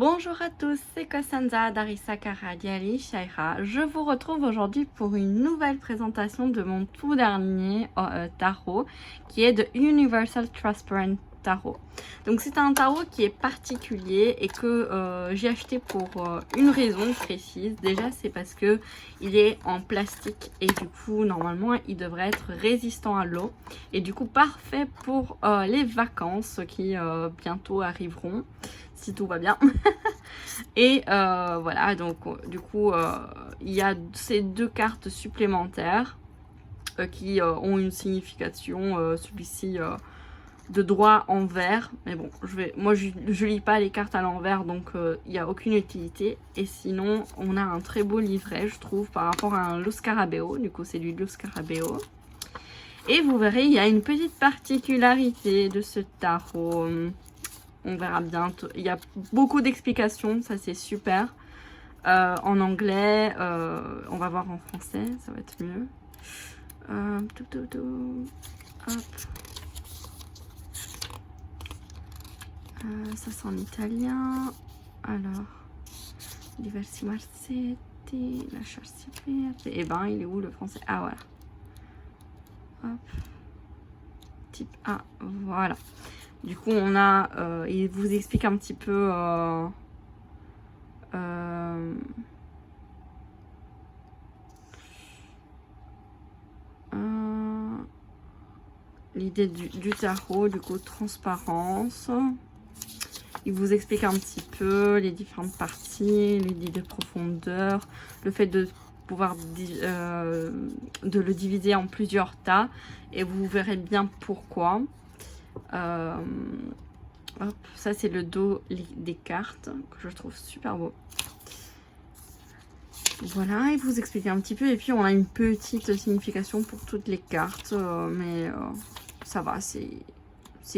Bonjour à tous, c'est Kosanza Darissa Karadiali Shaira. Je vous retrouve aujourd'hui pour une nouvelle présentation de mon tout dernier tarot qui est de Universal Transparent Tarot. Donc c'est un tarot qui est particulier et que j'ai acheté pour une raison précise. Déjà c'est parce que il est en plastique et du coup normalement il devrait être résistant à l'eau et du coup parfait pour les vacances qui bientôt arriveront si tout va bien. Et voilà, donc du coup il y a ces deux cartes supplémentaires qui ont une signification, celui-ci de droit en vert, mais bon moi je lis pas les cartes à l'envers, donc il n'y a aucune utilité. Et sinon on a un très beau livret je trouve par rapport à un Lo Scarabeo, du coup c'est du Lo Scarabeo. Et vous verrez il y a une petite particularité de ce tarot. On verra bientôt. Il y a beaucoup d'explications, ça c'est super. En anglais, on va voir en français, ça va être mieux. Hop. Ça c'est en italien. Alors, diversi marzetti, lasciarsi perdere. Et ben, il est où le français? Ah voilà. Hop. Type A, voilà. Du coup, on a, il vous explique un petit peu l'idée du tarot, du coup, transparence. Il vous explique un petit peu les différentes parties, l'idée de profondeur, le fait de pouvoir de le diviser en plusieurs tas, et vous verrez bien pourquoi. Hop, ça c'est le dos des cartes que je trouve super beau. Voilà, il vous explique un petit peu et puis on a une petite signification pour toutes les cartes, mais ça va, c'est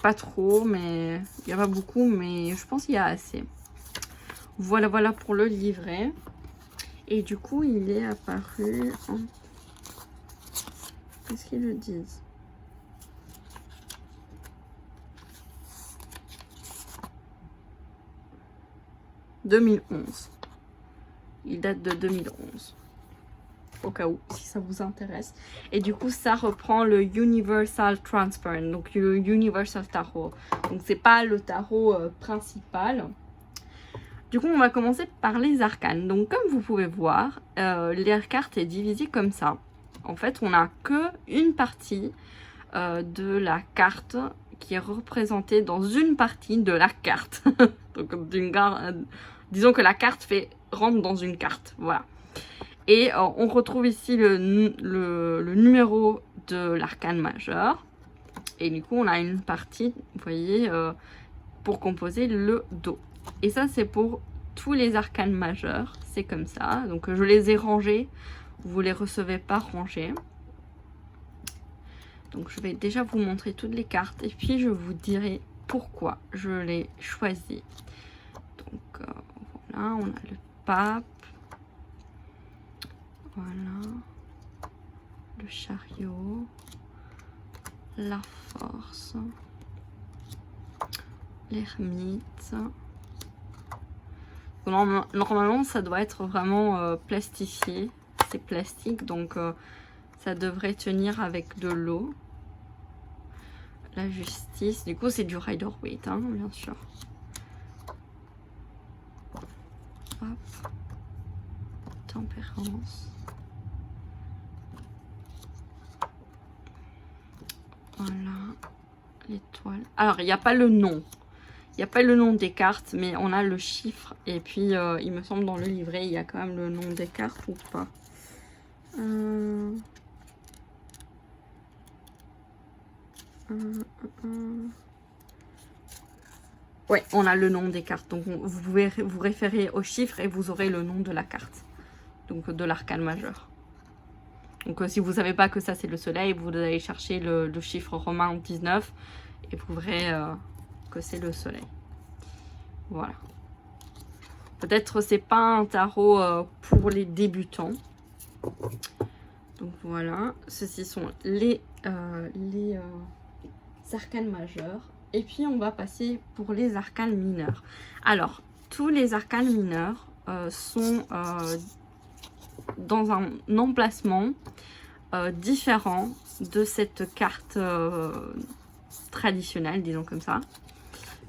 pas trop, mais il n'y a pas beaucoup, mais je pense qu'il y a assez. Voilà, voilà pour le livret. Et du coup, il est apparu en... Qu'est-ce qu'ils le disent? « 2011 ». Il date de 2011. Au cas où, si ça vous intéresse. Et du coup, ça reprend le Universal Transparent, donc le Universal Tarot. Donc, c'est pas le tarot principal. Du coup, on va commencer par les arcanes. Donc, comme vous pouvez voir, les cartes est divisée comme ça. En fait, on n'a qu'une partie de la carte qui est représentée dans une partie de la carte. Donc, disons que la carte rentre dans une carte. Voilà. Et on retrouve ici le numéro de l'arcane majeur. Et du coup, on a une partie, vous voyez, pour composer le dos. Et ça, c'est pour tous les arcanes majeurs. C'est comme ça. Donc, je les ai rangés. Vous ne les recevez pas rangés. Donc, je vais déjà vous montrer toutes les cartes. Et puis, je vous dirai pourquoi je les choisis. Donc, voilà, on a le pape. Voilà. Le chariot. La force. L'ermite. Normalement, ça doit être vraiment plastifié. C'est plastique, donc ça devrait tenir avec de l'eau. La justice. Du coup, c'est du Rider-Waite, hein, bien sûr. Hop. Tempérance. Voilà. L'étoile. Alors, il n'y a pas le nom. Il n'y a pas le nom des cartes, mais on a le chiffre. Et puis, il me semble dans le livret, il y a quand même le nom des cartes ou pas. Ouais, on a le nom des cartes. Donc, vous pouvez vous référer au chiffre et vous aurez le nom de la carte. Donc, de l'arcane majeur. Donc, si vous ne savez pas que ça, c'est le soleil, vous allez chercher le chiffre romain 19 et vous verrez que c'est le soleil. Voilà. Peut-être c'est pas un tarot pour les débutants. Donc voilà, ceux-ci sont les arcanes majeurs. Et puis on va passer pour les arcanes mineurs. Alors, tous les arcanes mineurs sont dans un emplacement différent de cette carte traditionnelle, disons comme ça.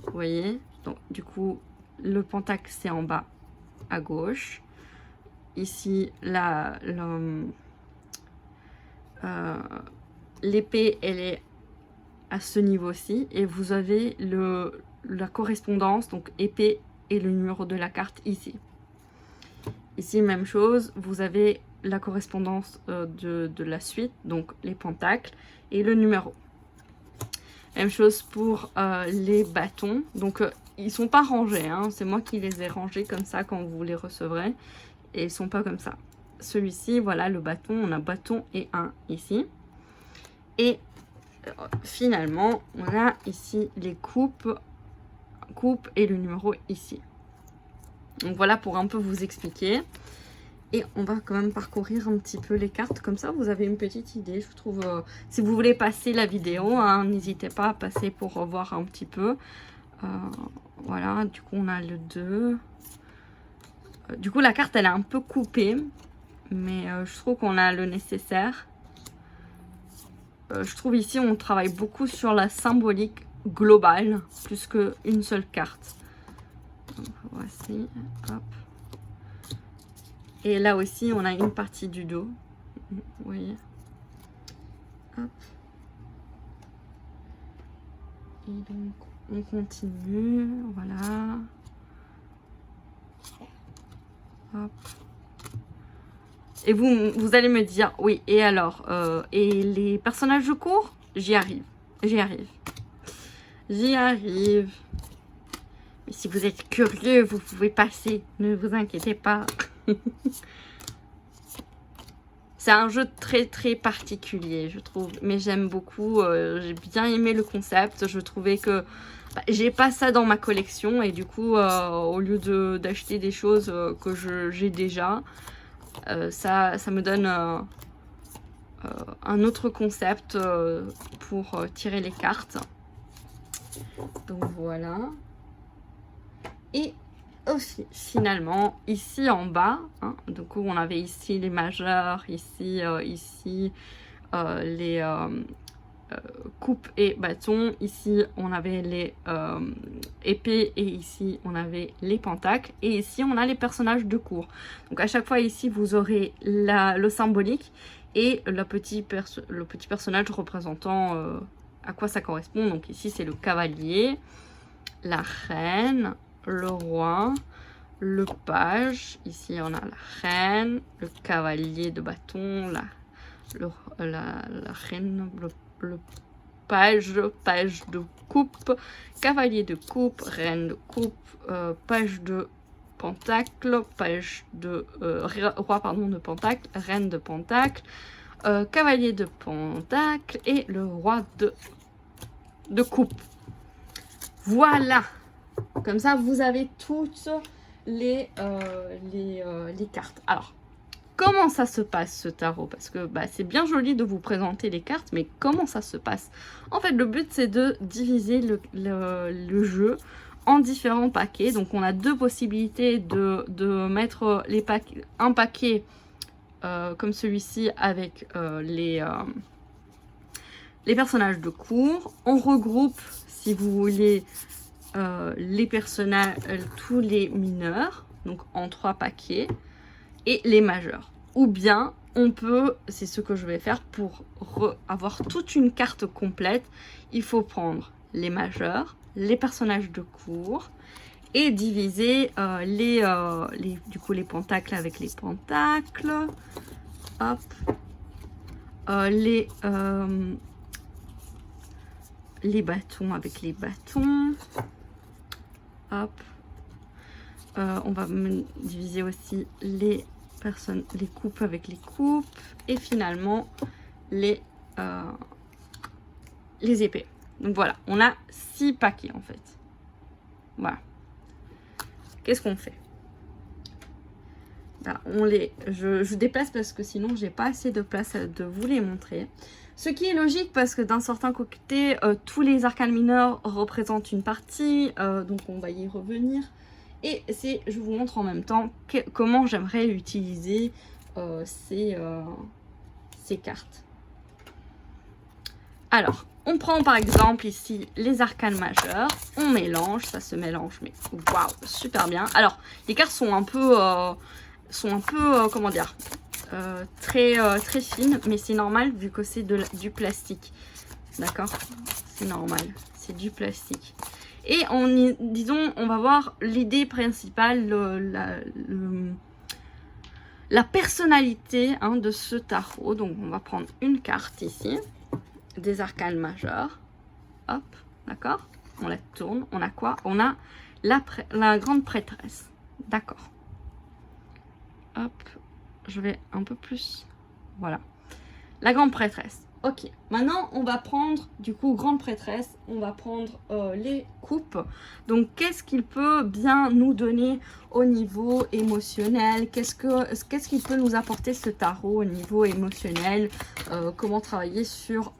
Vous voyez, donc du coup le pentacle c'est en bas à gauche. Ici l'épée elle est à ce niveau-ci et vous avez la correspondance, donc épée et le numéro de la carte ici. Ici même chose, vous avez la correspondance de la suite, donc les pentacles et le numéro. Même chose pour les bâtons, donc ils sont pas rangés, hein. C'est moi qui les ai rangés comme ça quand vous les recevrez, et ils sont pas comme ça. Celui-ci, voilà le bâton, on a bâton et 1 ici. Et finalement, on a ici les coupes et le numéro ici. Donc voilà pour un peu vous expliquer. Et on va quand même parcourir un petit peu les cartes, comme ça vous avez une petite idée, je trouve. Si vous voulez passer la vidéo, hein, n'hésitez pas à passer pour voir un petit peu. Voilà, du coup on a le 2. Du coup la carte elle est un peu coupée, mais je trouve qu'on a le nécessaire. Je trouve ici on travaille beaucoup sur la symbolique globale, plus qu'une seule carte. Donc, voici, hop. Et là aussi, on a une partie du dos. Vous voyez. Hop. Et donc, on continue. Voilà. Hop. Et vous allez me dire, oui, et alors et les personnages de cours? J'y arrive. J'y arrive. J'y arrive. Mais si vous êtes curieux, vous pouvez passer. Ne vous inquiétez pas. C'est un jeu très très particulier, je trouve, mais j'aime beaucoup. J'ai bien aimé le concept. Je trouvais que j'ai pas ça dans ma collection et du coup au lieu d'acheter des choses que j'ai déjà, ça me donne un autre concept pour tirer les cartes. Donc voilà. Et aussi, finalement, ici en bas, hein, du coup on avait ici les majeurs, ici les coupes et bâtons, ici on avait les épées et ici on avait les pentacles et ici on a les personnages de cours. Donc à chaque fois ici vous aurez le symbolique et le petit personnage représentant à quoi ça correspond. Donc ici c'est le cavalier, la reine, le roi, le page, ici on a la reine, le cavalier de bâton, la reine, le page de coupe, cavalier de coupe, reine de coupe, page de pentacle, page de roi pardon de pentacle, reine de pentacle, cavalier de pentacle et le roi de coupe. Voilà. Comme ça, vous avez toutes les cartes. Alors, comment ça se passe ce tarot? Parce que c'est bien joli de vous présenter les cartes, mais comment ça se passe? En fait, le but, c'est de diviser le jeu en différents paquets. Donc, on a deux possibilités de mettre un paquet comme celui-ci avec les personnages de cours. On regroupe, si vous voulez, les personnages, tous les mineurs, donc en 3 paquets, et les majeurs. Ou bien, on peut, c'est ce que je vais faire pour avoir toute une carte complète, il faut prendre les majeurs, les personnages de cours, et diviser du coup les pentacles avec les pentacles, hop, les bâtons avec les bâtons. Hop. On va diviser aussi les coupes avec les coupes. Et finalement, les épées. Donc voilà, on a 6 paquets en fait. Voilà. Qu'est-ce qu'on fait? Là, je déplace parce que sinon, j'ai pas assez de place de vous les montrer. Ce qui est logique parce que d'un certain côté, tous les arcanes mineurs représentent une partie, donc on va y revenir. Et je vous montre en même temps comment j'aimerais utiliser ces cartes. Alors, on prend par exemple ici les arcanes majeures, on mélange, ça se mélange, mais waouh, super bien. Alors, les cartes sont un peu, comment dire, très fines, mais c'est normal vu que c'est du plastique. D'accord? C'est normal, c'est du plastique. Et disons, on va voir l'idée principale, la personnalité de ce tarot. Donc, on va prendre une carte ici, des arcanes majeures. Hop, d'accord? On la tourne. On a quoi? On a la grande prêtresse. D'accord. Hop, je vais un peu plus. Voilà. La grande prêtresse. Ok, maintenant on va prendre, du coup, grande prêtresse, on va prendre les coupes. Donc, qu'est-ce qu'il peut bien nous donner au niveau émotionnel? Qu'est-ce qu'il peut nous apporter ce tarot au niveau émotionnel? Comment travailler sur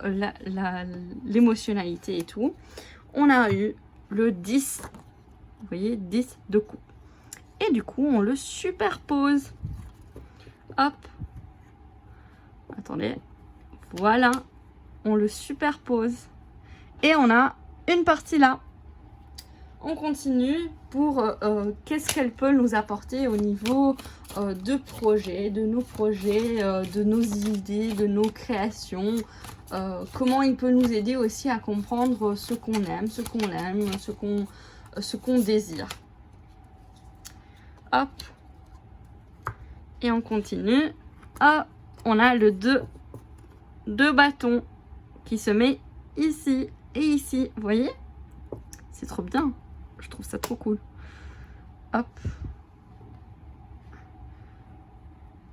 l'émotionnalité et tout. On a eu le 10, vous voyez, 10 de coupe. Et du coup, on le superpose. Hop. Attendez. Voilà, on le superpose et on a une partie là. On continue pour qu'est-ce qu'elle peut nous apporter au niveau de projets, de nos idées, de nos créations. Comment il peut nous aider aussi à comprendre ce qu'on aime, ce qu'on désire. Hop. Et on continue. Hop, on a le 2 bâtons qui se met ici et ici. Vous voyez? C'est trop bien. Je trouve ça trop cool. Hop.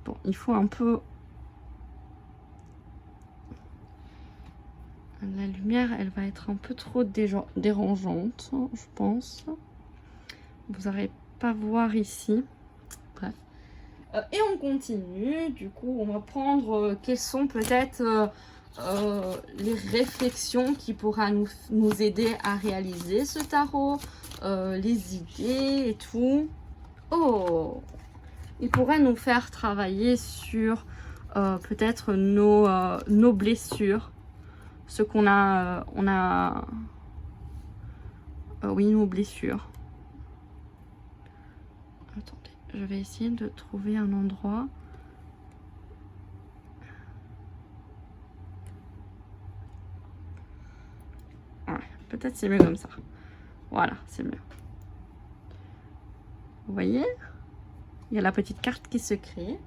Bon, il faut un peu... La lumière, elle va être un peu trop dérangeante, je pense. Vous n'arrivez pas à voir ici. Bref. Et on continue. Du coup, on va prendre quelles sont peut-être les réflexions qui pourra nous aider à réaliser ce tarot, les idées et tout. Oh, il pourrait nous faire travailler sur peut-être nos blessures, ce qu'on a, oui, nos blessures. Attendez, je vais essayer de trouver un endroit. Ouais, peut-être c'est mieux comme ça. Voilà, c'est mieux. Vous voyez? Il y a la petite carte qui se crée.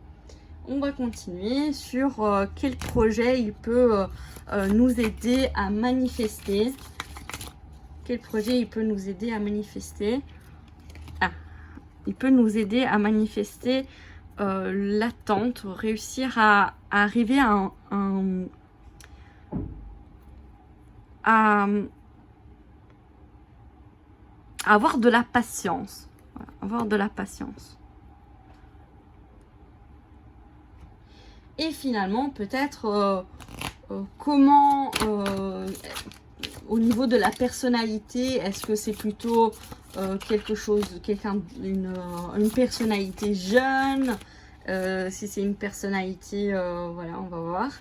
On va continuer sur quel projet il peut nous aider à manifester. Quel projet il peut nous aider à manifester? Ah, il peut nous aider à manifester l'attente, réussir à arriver à avoir de la patience. Voilà, avoir de la patience. Et finalement, peut-être comment, au niveau de la personnalité, est-ce que c'est plutôt une personnalité jeune, si c'est une personnalité, voilà, on va voir.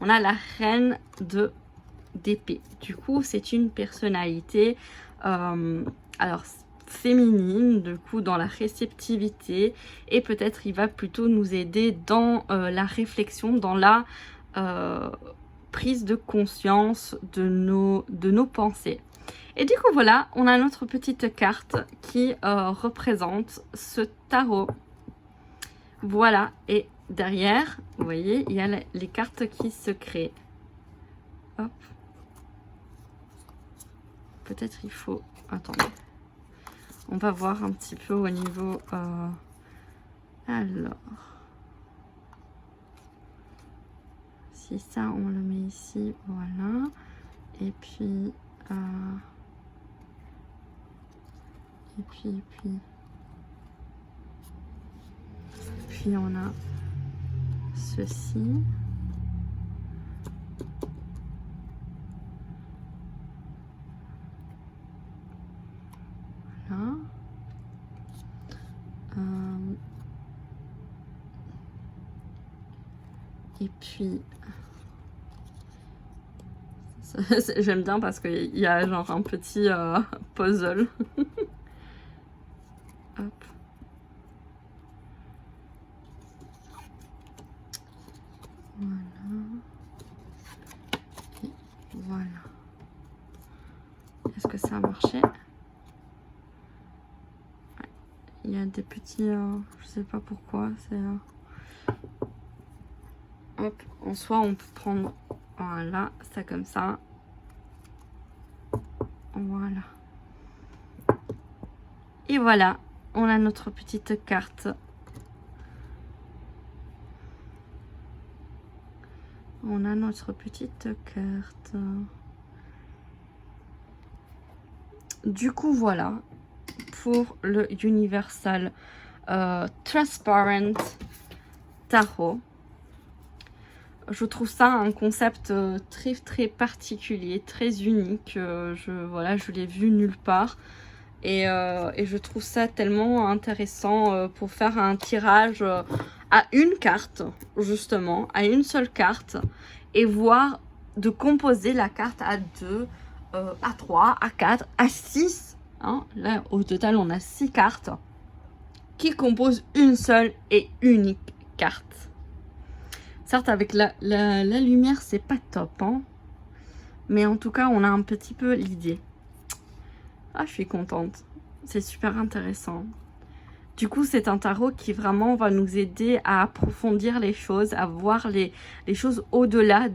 On a la reine d'épée. Du coup, c'est une personnalité, alors féminine, du coup dans la réceptivité, et peut-être il va plutôt nous aider dans la réflexion, dans la prise de conscience de nos pensées. Et du coup voilà, on a notre petite carte qui représente ce tarot. Voilà, et derrière, vous voyez, il y a les cartes qui se créent. Hop. Peut-être il faut... Attendez. On va voir un petit peu au niveau... Alors... Si ça, on le met ici, voilà. Et puis... Puis on a ceci. Voilà. Et puis, j'aime bien parce qu'il y a genre un petit puzzle. Hop. Voilà. Et voilà. Est-ce que ça a marché? Il y a des petits... je sais pas pourquoi. C'est... hop. En soi, on peut prendre... Voilà. Ça comme ça. Voilà. Et voilà. On a notre petite carte. On a notre petite carte. Du coup, voilà. Pour le Universal Transparent Tarot. Je trouve ça un concept très particulier, très unique. Je l'ai vu nulle part. Et je trouve ça tellement intéressant pour faire un tirage à une carte, justement, à une seule carte. Et voir de composer la carte à 2, à 3, à 4, à 6. Hein. Là, au total, on a 6 cartes qui composent une seule et unique carte. Certes, avec la lumière, c'est pas top, hein. Mais en tout cas, on a un petit peu l'idée. Ah, je suis contente. C'est super intéressant. Du coup, c'est un tarot qui vraiment va nous aider à approfondir les choses, à voir les choses au-delà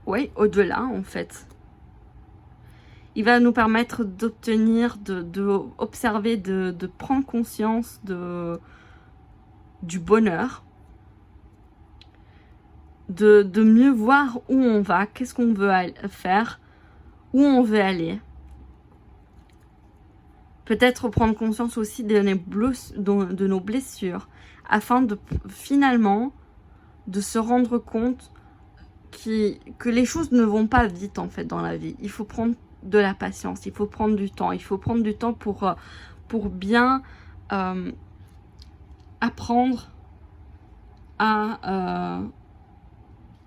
ouais, au-delà, en fait. Il va nous permettre d'obtenir, d'observer, de prendre conscience du bonheur. De mieux voir où on va, qu'est-ce qu'on veut faire, où on veut aller. Peut-être prendre conscience aussi de nos blessures, afin de finalement de se rendre compte que les choses ne vont pas vite en fait dans la vie. Il faut prendre de la patience, il faut prendre du temps, il faut prendre du temps pour bien apprendre à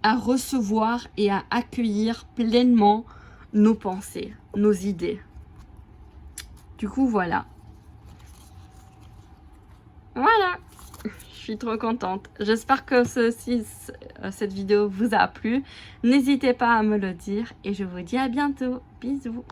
recevoir et à accueillir pleinement nos pensées, nos idées. Du coup, voilà. Voilà. Je suis trop contente. J'espère que cette vidéo vous a plu. N'hésitez pas à me le dire et je vous dis à bientôt. Bisous.